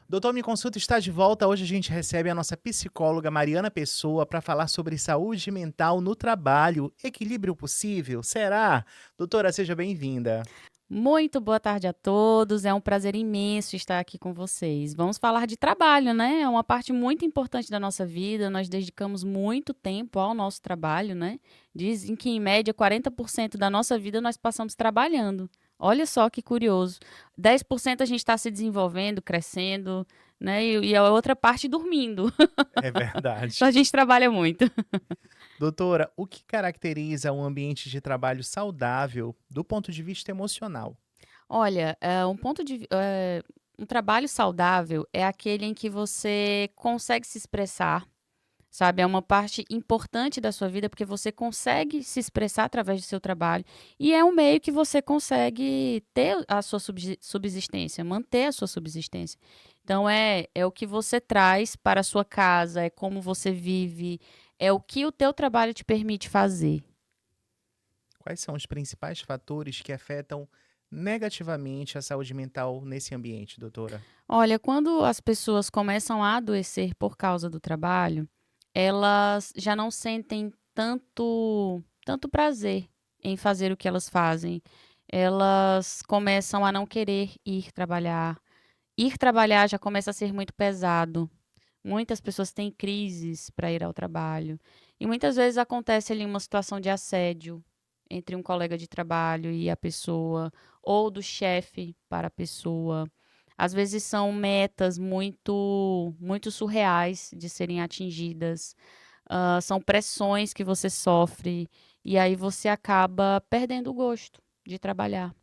Doutor Me Consulta está de volta. Hoje a gente recebe a nossa psicóloga Mariana Pessoa para falar sobre saúde mental no trabalho. Equilíbrio possível? Será? Doutora, seja bem-vinda. Muito boa tarde a todos, é um prazer imenso estar aqui com vocês. Vamos falar de trabalho, né? É uma parte muito importante da nossa vida, nós dedicamos muito tempo ao nosso trabalho, né? Dizem que, em média, 40% da nossa vida nós passamos trabalhando. Olha só que curioso. 10% a gente está se desenvolvendo, crescendo, né? E a outra parte dormindo. É Então verdade. a gente trabalha muito. Doutora, o que caracteriza um ambiente de trabalho saudável do ponto de vista emocional? Olha, um trabalho saudável é aquele em que você consegue se expressar, sabe, é uma parte importante da sua vida, porque você consegue se expressar através do seu trabalho, e é um meio que você consegue ter a sua subsistência, manter a sua subsistência. Então é o que você traz para a sua casa, é como você vive, é o que o teu trabalho te permite fazer. Quais são os principais fatores que afetam negativamente a saúde mental nesse ambiente, doutora? Olha, quando as pessoas começam a adoecer por causa do trabalho, elas já não sentem tanto prazer em fazer o que elas fazem. Elas começam a não querer ir trabalhar. Ir trabalhar já começa a ser muito pesado. Muitas pessoas têm crises para ir ao trabalho. E muitas vezes acontece ali uma situação de assédio entre um colega de trabalho e a pessoa, ou do chefe para a pessoa. Às vezes são metas muito surreais de serem atingidas. São pressões que você sofre e aí você acaba perdendo o gosto de trabalhar.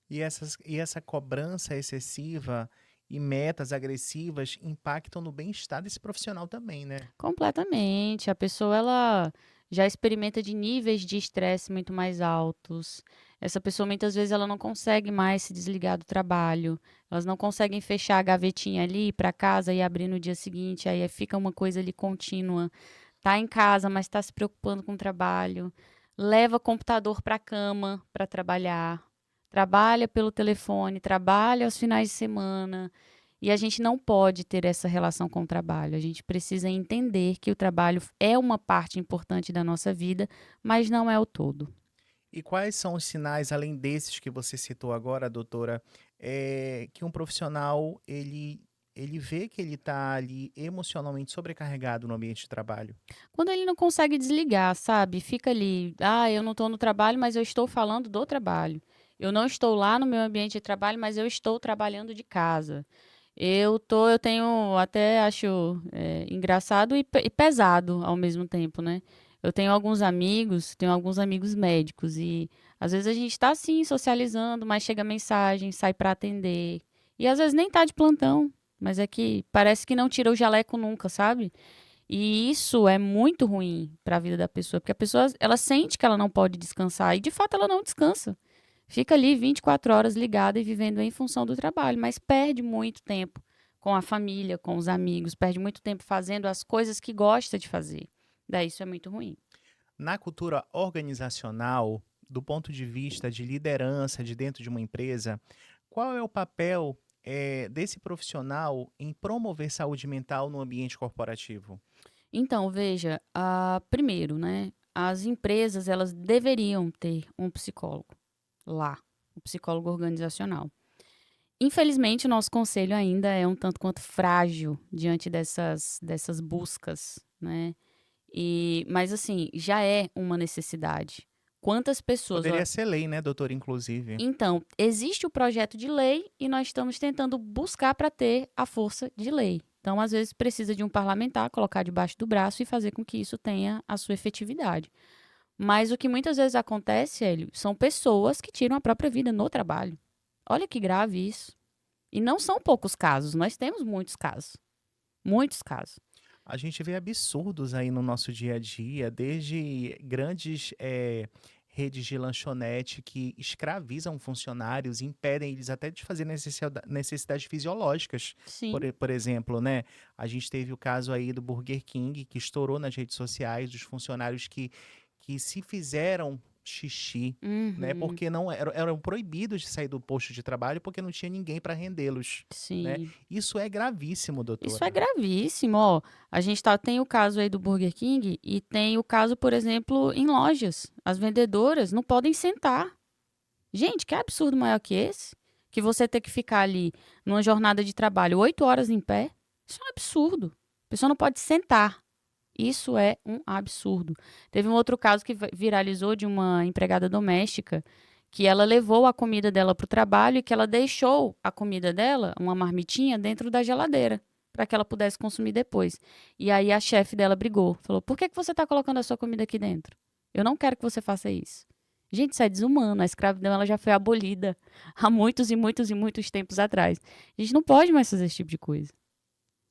E essa cobrança excessiva e metas agressivas impactam no bem-estar desse profissional também, né? Completamente. A pessoa ela já experimenta de níveis de estresse muito mais altos. Essa pessoa muitas vezes ela não consegue mais se desligar do trabalho. Elas não conseguem fechar a gavetinha ali para casa e abrir no dia seguinte, aí fica uma coisa ali contínua. Tá em casa, mas está se preocupando com o trabalho. Leva computador para a cama para trabalhar. Trabalha pelo telefone, trabalha aos finais de semana. E a gente não pode ter essa relação com o trabalho. A gente precisa entender que o trabalho é uma parte importante da nossa vida, mas não é o todo. E quais são os sinais, além desses que você citou agora, doutora, que um profissional ele vê que ele está ali emocionalmente sobrecarregado no ambiente de trabalho? Quando ele não consegue desligar, sabe? Fica ali, eu não estou no trabalho, mas eu estou falando do trabalho. Eu não estou lá no meu ambiente de trabalho, mas eu estou trabalhando de casa. Eu tenho, até acho engraçado e pesado ao mesmo tempo, né? Eu tenho alguns amigos médicos e às vezes a gente está assim socializando, mas chega mensagem, sai para atender e às vezes nem tá de plantão, mas é que parece que não tira o jaleco nunca, sabe? E isso é muito ruim para a vida da pessoa, porque a pessoa ela sente que ela não pode descansar e de fato ela não descansa. Fica ali 24 horas ligada e vivendo em função do trabalho, mas perde muito tempo com a família, com os amigos, perde muito tempo fazendo as coisas que gosta de fazer. Daí isso é muito ruim. Na cultura organizacional, do ponto de vista de liderança de dentro de uma empresa, qual é o papel, desse profissional em promover saúde mental no ambiente corporativo? Então, veja, primeiro, né, as empresas elas deveriam ter um psicólogo lá, um psicólogo organizacional. Infelizmente, o nosso conselho ainda é um tanto quanto frágil diante dessas buscas, né. Mas assim, já é uma necessidade. Quantas pessoas Poderia ser lei, né, doutora, inclusive. então, existe o projeto de lei e nós estamos tentando buscar para ter a força de lei. Então, às vezes, precisa de um parlamentar colocar debaixo do braço e fazer com que isso tenha a sua efetividade. Mas o que muitas vezes acontece, Hélio, são pessoas que tiram a própria vida no trabalho. Olha que grave isso. E não são poucos casos, nós temos muitos casos. Muitos casos. A gente vê absurdos aí no nosso dia a dia, desde grandes, redes de lanchonete que escravizam funcionários, impedem eles até de fazer necessidades fisiológicas. Sim. Por exemplo, né, a gente teve o caso aí do Burger King, que estourou nas redes sociais, dos funcionários que se fizeram xixi, né? Uhum. Porque não eram proibidos de sair do posto de trabalho porque não tinha ninguém para rendê-los, né? Sim. Isso é gravíssimo, Isso é doutora. gravíssimo, ó. A gente tem o caso aí do Burger King e tem o caso, por exemplo, em lojas. As vendedoras não podem sentar. Gente, que absurdo maior que esse? Que você ter que ficar ali numa jornada de trabalho 8 horas em pé. Isso é um absurdo. A pessoa não pode sentar. Isso é um absurdo. Teve um outro caso que viralizou de uma empregada doméstica que ela levou a comida dela para o trabalho e que ela deixou a comida dela, uma marmitinha, dentro da geladeira para que ela pudesse consumir depois. E aí a chefe dela brigou, falou: "Por que que você está colocando a sua comida aqui dentro? Eu não quero que você faça isso." Gente, isso é desumano. A escravidão ela já foi abolida há muitos e muitos e muitos tempos atrás. A gente não pode mais fazer esse tipo de coisa.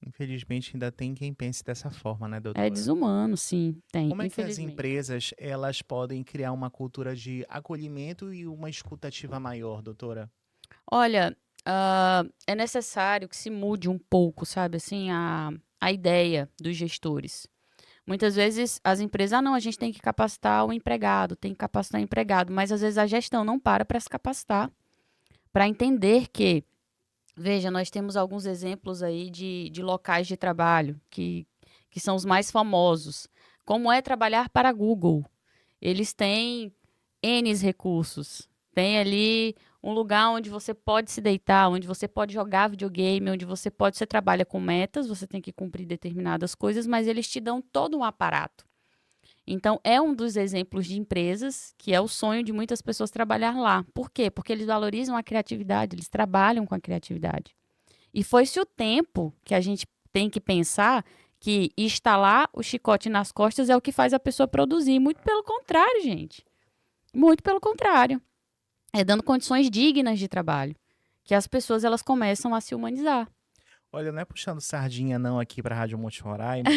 Infelizmente ainda tem quem pense dessa forma, né, É doutora? desumano, sim, tem, Como é que as infelizmente. empresas elas podem criar uma cultura de acolhimento e uma escutativa maior, doutora? Olha, é necessário que se mude um pouco, sabe, assim, a ideia dos gestores. Muitas vezes as empresas, não, a gente tem que capacitar o empregado, tem que capacitar o empregado, mas às vezes a gestão não para se capacitar, para entender que, veja, nós temos alguns exemplos aí de locais de trabalho que são os mais famosos. Como é trabalhar para a Google? Eles têm N recursos. Tem ali um lugar onde você pode se deitar, onde você pode jogar videogame, onde você trabalha com metas, você tem que cumprir determinadas coisas, mas eles te dão todo um aparato. Então, é um dos exemplos de empresas que é o sonho de muitas pessoas trabalhar lá. Por quê? Porque eles valorizam a criatividade, eles trabalham com a criatividade. E foi-se o tempo que a gente tem que pensar que instalar o chicote nas costas é o que faz a pessoa produzir. Muito pelo contrário, gente. Muito pelo contrário. É dando condições dignas de trabalho, que as pessoas elas começam a se humanizar. Olha, não é puxando sardinha não aqui para a Rádio Monte Roraima,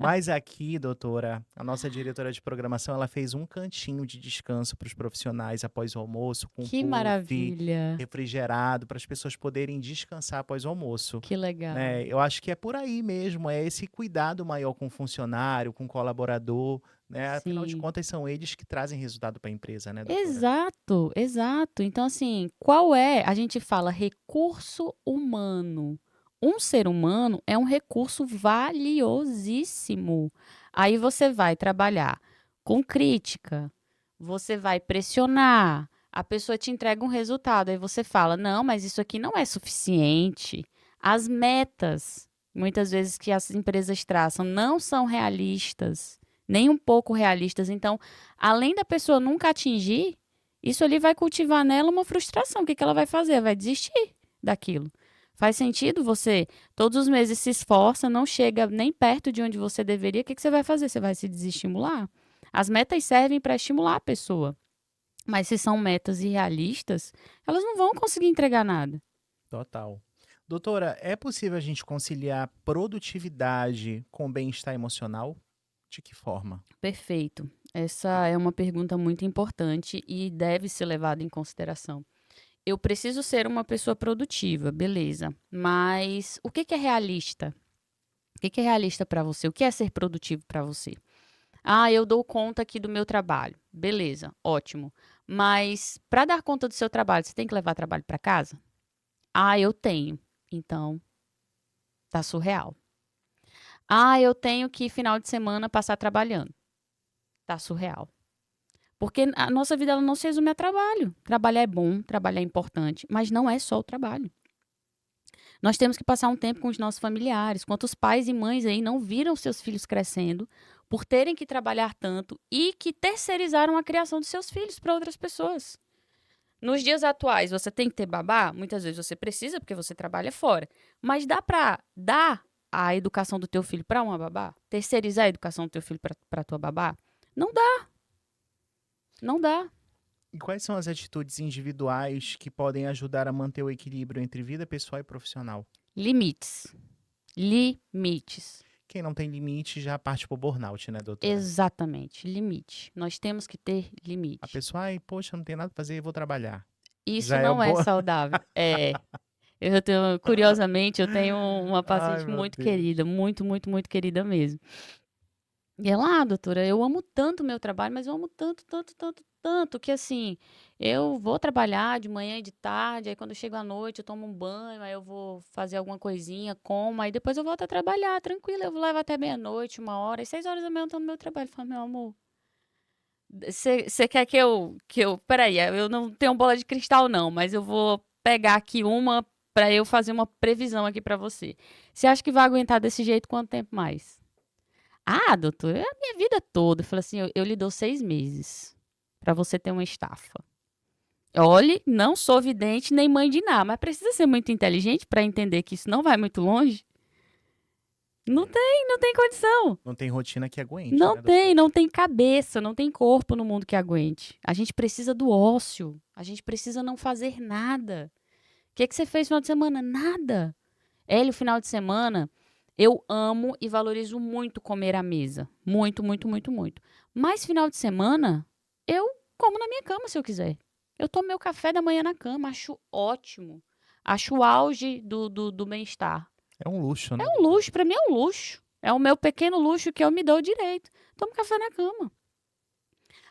mas aqui, doutora, a nossa diretora de programação, ela fez um cantinho de descanso para os profissionais após o almoço, com Que puff, maravilha, refrigerado, para as pessoas poderem descansar após o almoço, que legal. né? Eu acho que é por aí mesmo, é esse cuidado maior com o funcionário, com o colaborador, né? Afinal de Sim. contas, são eles que trazem resultado para a empresa, né, doutora? Exato, exato. Então, assim, qual é? A gente fala recurso humano. Um ser humano é um recurso valiosíssimo. Aí você vai trabalhar com crítica, você vai pressionar, a pessoa te entrega um resultado, aí você fala: não, mas isso aqui não é suficiente. As metas, muitas vezes, que as empresas traçam, não são realistas, nem um pouco realistas. Então, além da pessoa nunca atingir, isso ali vai cultivar nela uma frustração. O que que ela vai fazer? Vai desistir daquilo. Faz sentido você, todos os meses se esforça, não chega nem perto de onde você deveria, o que que você vai fazer? Você vai se desestimular? As metas servem para estimular a pessoa, mas se são metas irrealistas, elas não vão conseguir entregar nada. Total. Doutora, é possível a gente conciliar produtividade com bem-estar emocional? De que forma? Perfeito. Essa é uma pergunta muito importante e deve ser levada em consideração. Eu preciso ser uma pessoa produtiva, beleza. Mas o que que é realista? O que que é realista para você? O que é ser produtivo para você? Ah, eu dou conta aqui do meu trabalho. Beleza, ótimo. Mas para dar conta do seu trabalho, você tem que levar trabalho para casa? Ah, eu tenho. Então, tá surreal. Ah, eu tenho que final de semana passar trabalhando. Tá surreal. Porque a nossa vida ela não se resume a trabalho. Trabalhar é bom, trabalhar é importante, mas não é só o trabalho. Nós temos que passar um tempo com os nossos familiares. Quantos pais e mães aí não viram seus filhos crescendo por terem que trabalhar tanto e que terceirizaram a criação dos seus filhos para outras pessoas? Nos dias atuais, você tem que ter babá? Muitas vezes você precisa porque você trabalha fora. Mas dá para dar a educação do teu filho para uma babá? Terceirizar a educação do teu filho para tua babá? Não dá, não dá. E quais são as atitudes individuais que podem ajudar a manter o equilíbrio entre vida pessoal e profissional? Limites. Limites. Quem não tem limite já parte pro burnout, né, doutora? Exatamente, limite. Nós temos que ter A limite. pessoa, ai, poxa, não tem nada pra fazer, eu vou trabalhar. Isso Já é um não é bom. saudável. É. Curiosamente, eu tenho uma Ai, paciente meu muito Deus. querida, muito, muito, muito querida mesmo. E é lá, doutora, eu amo tanto o meu trabalho, mas eu amo tanto, tanto, tanto, tanto, que assim, eu vou trabalhar de manhã e de tarde, aí quando eu chego à noite eu tomo um banho, aí eu vou fazer alguma coisinha, como, aí depois eu volto a trabalhar, tranquila, eu levo até meia-noite, 1 hora, e 6 horas da manhã eu tô no meu trabalho. Eu falo, meu amor, você quer peraí, eu não tenho bola de cristal não, mas eu vou pegar aqui uma pra eu fazer uma previsão aqui pra você. Você acha que vai aguentar desse jeito quanto tempo mais? Ah, doutor, é a minha vida toda. Eu falei assim, eu lhe dou 6 meses pra você ter uma estafa. Olhe, não sou vidente nem mãe de nada, mas precisa ser muito inteligente pra entender que isso não vai muito longe. É, Não tem condição. não tem rotina que aguente, Não né, tem, doutora? não tem cabeça, não tem corpo no mundo que aguente. A gente precisa do ócio. A gente precisa não fazer nada. O que você fez no final de semana? Nada. Hélio, final de semana, eu amo e valorizo muito comer à mesa. Muito, muito, muito, muito. Mas final de semana, eu como na minha cama se eu quiser. Eu tomo meu café da manhã na cama, acho ótimo. Acho o auge do bem-estar. É um luxo, É né, um doutora? luxo, pra mim é um luxo. É o meu pequeno luxo que eu me dou direito. Tomo café na cama.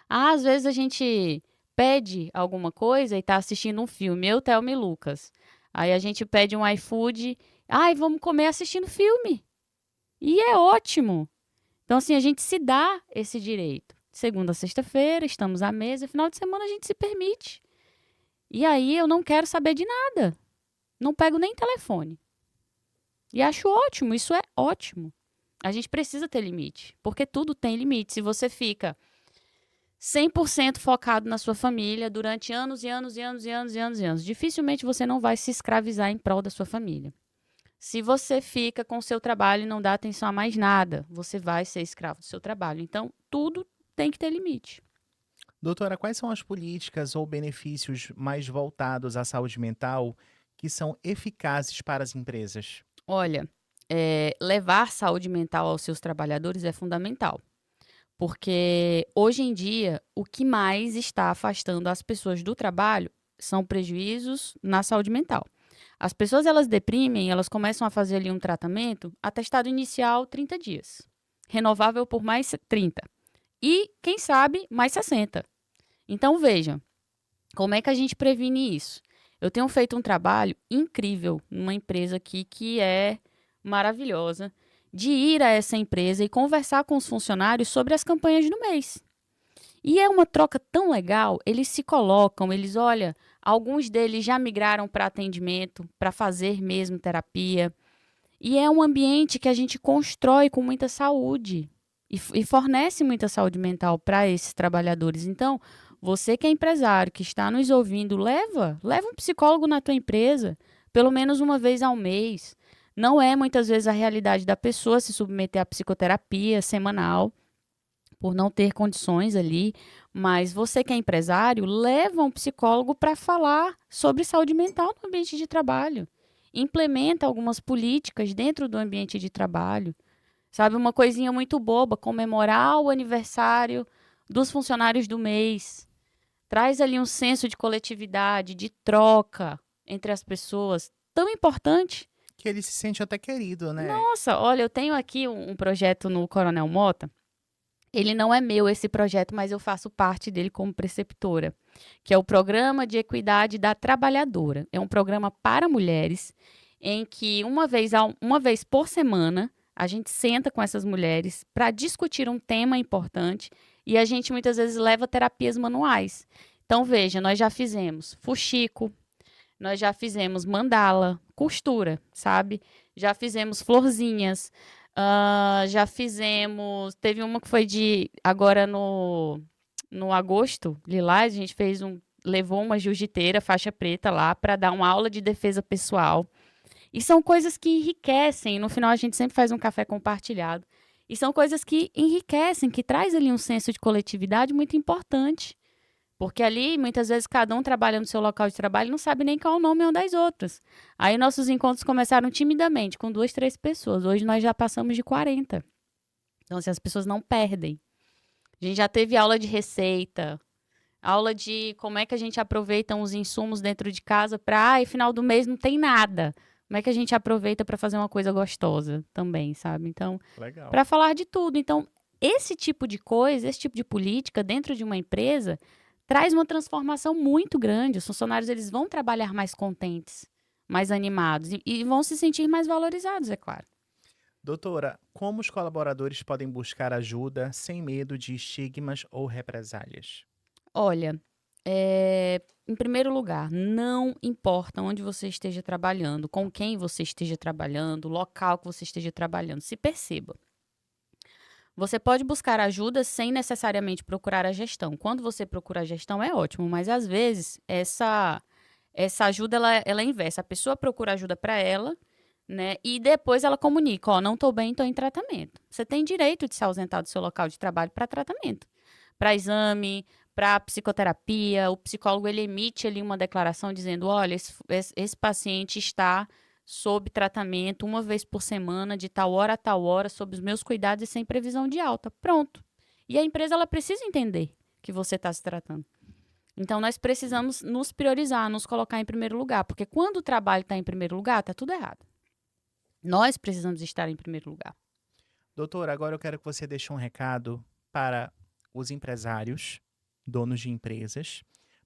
Ah, às vezes a gente pede alguma coisa e tá assistindo um filme, eu, Thelma e Lucas. Aí a gente pede um iFood, ai, vamos comer assistindo filme. E é ótimo. Então, assim, a gente se dá esse direito. Segunda a sexta-feira, estamos à mesa, final de semana a gente se permite. E aí eu não quero saber de nada. Não pego nem telefone. E acho ótimo, isso é ótimo. A gente precisa ter limite, porque tudo tem limite. Se você fica 100% focado na sua família durante anos e anos e anos e anos e anos e anos, dificilmente você não vai se escravizar em prol da sua família. Se você fica com o seu trabalho e não dá atenção a mais nada, você vai ser escravo do seu trabalho. Então, tudo tem que ter limite. Doutora, quais são as políticas ou benefícios mais voltados à saúde mental que são eficazes para as empresas? Olha, levar saúde mental aos seus trabalhadores é fundamental, porque hoje em dia o que mais está afastando as pessoas do trabalho são prejuízos na saúde mental. As pessoas elas deprimem, elas começam a fazer ali um tratamento, atestado inicial 30 dias, renovável por mais 30 e, quem sabe, mais 60. Então veja, como é que a gente previne isso? Eu tenho feito um trabalho incrível numa empresa aqui que é maravilhosa, de ir a essa empresa e conversar com os funcionários sobre as campanhas do mês. E é uma troca tão legal, eles se colocam, eles, olha, alguns deles já migraram para atendimento, para fazer mesmo terapia. E é um ambiente que a gente constrói com muita saúde e fornece muita saúde mental para esses trabalhadores. Então, você que é empresário, que está nos ouvindo, leva um psicólogo na tua empresa, pelo menos uma vez ao mês. Não é muitas vezes a realidade da pessoa se submeter à psicoterapia semanal por não ter condições ali, mas você que é empresário, leva um psicólogo para falar sobre saúde mental no ambiente de trabalho. Implementa algumas políticas dentro do ambiente de trabalho. Sabe, uma coisinha muito boba, comemorar o aniversário dos funcionários do mês. Traz ali um senso de coletividade, de troca entre as pessoas, tão importante. Que ele se sente até querido, né? Nossa, olha, eu tenho aqui um projeto no Coronel Mota. Ele não é meu esse projeto, mas eu faço parte dele como preceptora, que é o Programa de Equidade da Trabalhadora. É um programa para mulheres em que uma vez por semana a gente senta com essas mulheres para discutir um tema importante e a gente muitas vezes leva terapias manuais. Então, veja, nós já fizemos fuxico, nós já fizemos mandala, costura, sabe? Já fizemos florzinhas, já fizemos. Teve uma que foi de. Agora no agosto, Lilás, a gente fez um. Levou uma jiu-jiteira, faixa preta lá, para dar uma aula de defesa pessoal. E são coisas que enriquecem. No final, a gente sempre faz um café compartilhado. E são coisas que enriquecem, que traz ali um senso de coletividade muito importante. Porque ali, muitas vezes, cada um trabalha no seu local de trabalho e não sabe nem qual é o nome uma das outras. Aí nossos encontros começaram timidamente, com 2, 3 pessoas. Hoje nós já passamos de 40. Então, assim, as pessoas não perdem. A gente já teve aula de receita, aula de como é que a gente aproveita os insumos dentro de casa para, final do mês não tem nada. Como é que a gente aproveita para fazer uma coisa gostosa também, sabe? Então, Legal. para falar de tudo. Então, Esse tipo de coisa, esse tipo de política dentro de uma empresa traz uma transformação muito grande. Os funcionários eles vão trabalhar mais contentes, mais animados e vão se sentir mais valorizados, é claro. Doutora, como os colaboradores podem buscar ajuda sem medo de estigmas ou represálias? Olha, em primeiro lugar, não importa onde você esteja trabalhando, com quem você esteja trabalhando, o local que você esteja trabalhando, se perceba. Você pode buscar ajuda sem necessariamente procurar a gestão. Quando você procura a gestão é ótimo, mas às vezes essa ajuda ela é inversa. A pessoa procura ajuda para ela, né? E depois ela comunica, ó, não estou bem, estou em tratamento. Você tem direito de se ausentar do seu local de trabalho para tratamento, para exame, para psicoterapia. O psicólogo ele emite ali uma declaração dizendo, olha, esse paciente está sob tratamento uma vez por semana, de tal hora a tal hora, sob os meus cuidados e sem previsão de alta. Pronto. E a empresa ela precisa entender que você está se tratando. Então, nós precisamos nos priorizar, nos colocar em primeiro lugar, porque quando o trabalho está em primeiro lugar, está tudo errado. Nós precisamos estar em primeiro lugar. Doutora, agora eu quero que você deixe um recado para os empresários, donos de empresas,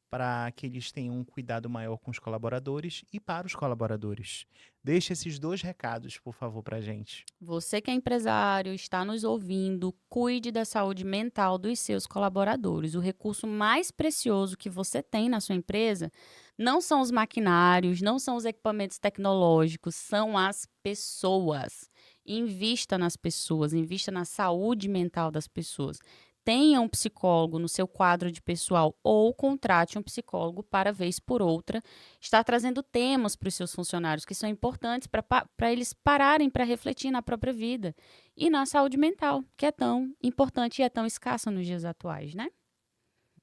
para que eles tenham um cuidado maior com os colaboradores e para os colaboradores. Deixe esses dois recados, por favor, para a gente. Você que é empresário, está nos ouvindo, cuide da saúde mental dos seus colaboradores. O recurso mais precioso que você tem na sua empresa não são os maquinários, não são os equipamentos tecnológicos, são as pessoas. Invista nas pessoas, invista na saúde mental das pessoas. Tenha um psicólogo no seu quadro de pessoal ou contrate um psicólogo para, vez por outra, estar trazendo temas para os seus funcionários que são importantes para eles pararem para refletir na própria vida e na saúde mental, que é tão importante e é tão escassa nos dias atuais, né?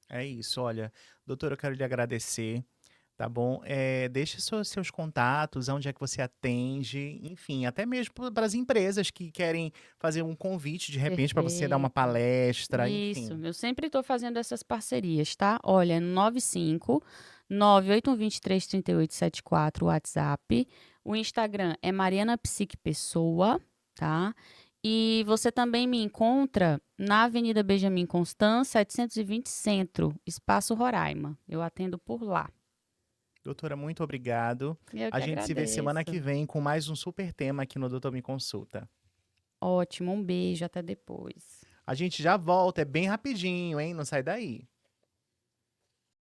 É isso, olha, doutora, eu quero lhe agradecer, tá bom? Deixe seus contatos, onde é que você atende, enfim, até mesmo para as empresas que querem fazer um convite, de repente, para você dar uma Perfeito. palestra, Isso, enfim. eu sempre estou fazendo essas parcerias, tá? Olha, 95 981233874 o WhatsApp. O Instagram é Mariana Psique Pessoa, tá? E você também me encontra na Avenida Benjamin Constant, 720 Centro, Espaço Roraima. Eu atendo por lá. Doutora, muito obrigado. Eu A que gente se vê semana agradeço. que vem com mais um super tema aqui no Doutor Me Consulta. Ótimo, um beijo, até depois. A gente já volta, é bem rapidinho, hein? Não sai daí.